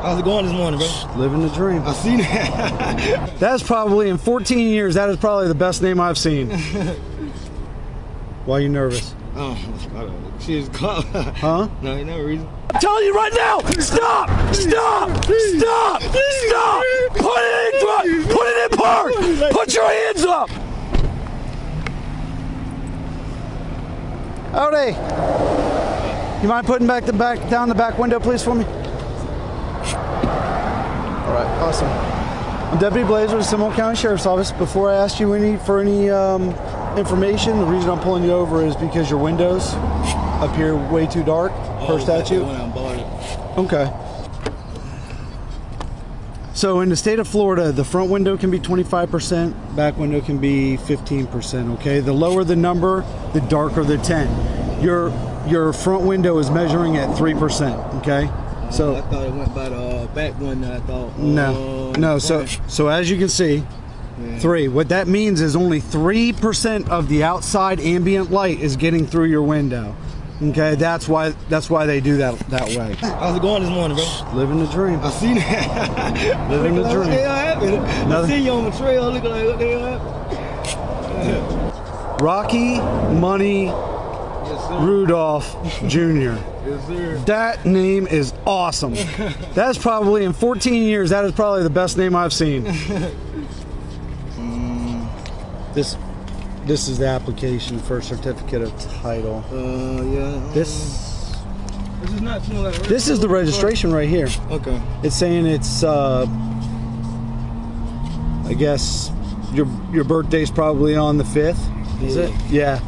How's it going this morning, bro? Living the dream. I seen that. That's probably, in 14 years, that is probably the best name I've seen. Why are you nervous? Oh, she's caught. Huh? No, no reason. I'm telling you right now, stop! Stop! Stop! Stop! Put it in front! Put it in park! Put your hands up! Howdy. You mind putting down the back window, please, for me? All right, awesome. I'm Deputy Blazer with the Seminole County Sheriff's Office. Before I ask you for any information, the reason I'm pulling you over is because your windows appear way too dark per statute. Okay. So in the state of Florida, the front window can be 25%, back window can be 15%, okay? The lower the number, the darker the tint. Your front window is measuring at 3%, okay? So I thought it went by the back window, I thought. No. Okay. So as you can see, 3. What that means is only 3% of the outside ambient light is getting through your window. Okay, that's why they do that way. How's it going this morning, bro? Living the dream. I seen that. Living the dream. What the hell happened? I see you on the trail looking like what the hell happened? Rocky Money Rudolph Jr. Yes, sir. That name is awesome. That's probably, in 14 years, that is probably the best name I've seen. This is the application for a certificate of title. Yeah. This is not too like This is the registration right here. Okay. It's saying it's I guess your birthday's probably on the 5th. Is it? Yeah.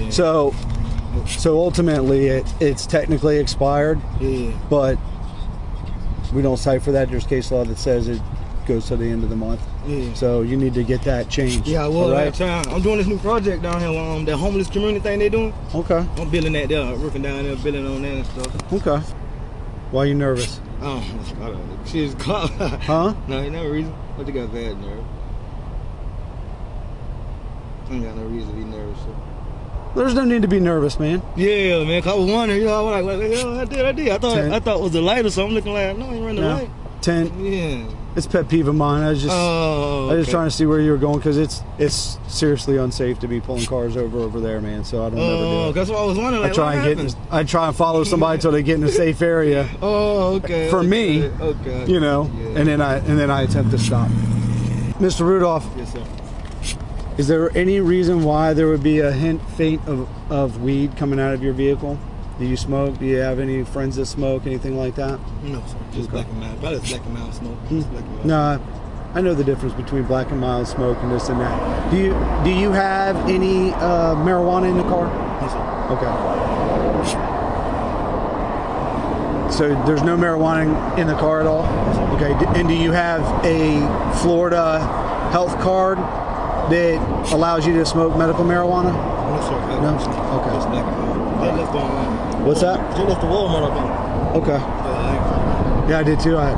So ultimately it's technically expired. Yeah. But we don't cite for that. There's case law that says it goes to the end of the month. Yeah. So you need to get that changed. Yeah, I will. Right? I'm doing this new project down here, that homeless community thing they doing. Okay. I'm building that there, working down there, building on that and stuff. Okay. Why are you nervous? Oh, she's caught. Huh? No, ain't no reason. But you got bad nerve. I ain't got no reason to be nervous. So. There's no need to be nervous, man. Yeah, man. 'Cause I was wondering, you know, I was like, what the hell I did. I thought it was the light or something. Looking like, no, I ain't running the light. 10. Yeah. It's a pet peeve of mine. I was just trying to see where you were going, because it's seriously unsafe to be pulling cars over there, man. So I don't ever do it. That's what I was wondering. Like, I try and follow somebody until they get in a safe area. Oh, okay. For me, you know, and then I attempt to stop. Mr. Rudolph. Yes, sir. Is there any reason why there would be a faint of weed coming out of your vehicle? Do you smoke? Do you have any friends that smoke? Anything like that? No, sir. Just black and mild. Probably black and mild smoke. No, I know the difference between black and mild smoke and this and that. Do you have any marijuana in the car? Yes, sir. Okay. So there's no marijuana in the car at all? Okay. And do you have a Florida health card that allows you to smoke medical marijuana? No, sir. No? Okay. Just black and mild. What's that? Just left the Walmart up on. Okay. Yeah, I did too. I had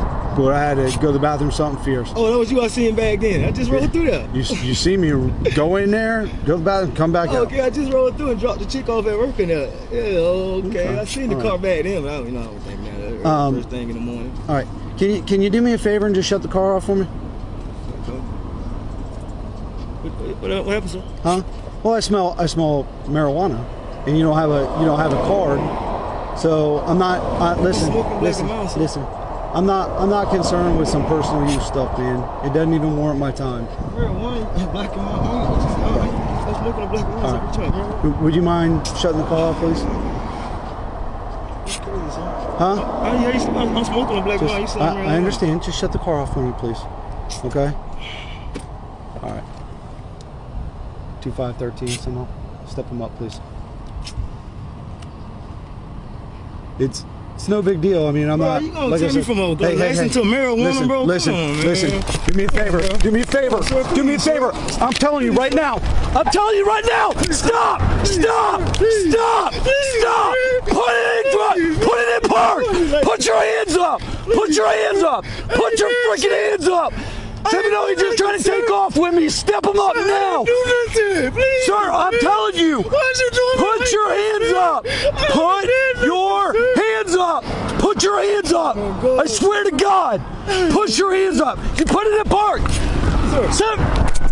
to go to the bathroom, something fierce. Oh, that was you I seen back then. I just rolled through there. You see me go in there, go to the bathroom, come back out. Okay, I just rolled through and dropped the chick off at work in there. Yeah, okay. I seen the car back then, but I don't know what that meant. First thing in the morning. All right. Can you do me a favor and just shut the car off for me? What happened, sir? Huh? Well, I smell marijuana, and you don't have a card, so I'm not. Listen. I'm not concerned with some personal use stuff, man. It doesn't even warrant my time. Marijuana, black and mild. I'm smoking a black and mild. Right. Would you mind shutting the car off, please? Huh? I'm smoking a black and mild. I understand. Just shut the car off for me, please. Okay. All right. 2513 somehow. Step them up, please. It's no big deal. I mean, I'm not. You gonna take me from a glassing to marijuana, bro? Listen. Do me a favor. Do me a favor. Do me a favor. I'm telling you right now. Stop! Stop! Stop! Stop! Put it in front. Put it in park. Put your hands up. Put your hands up. Put your freaking hands up. Seminole, you're just trying to take off with me. Step them up now. Sir, I'm telling you. Put your hands up. Put your hands up. Put Put your hands up. I swear to God. Push your hands up. You put it in park. Sir. Sir.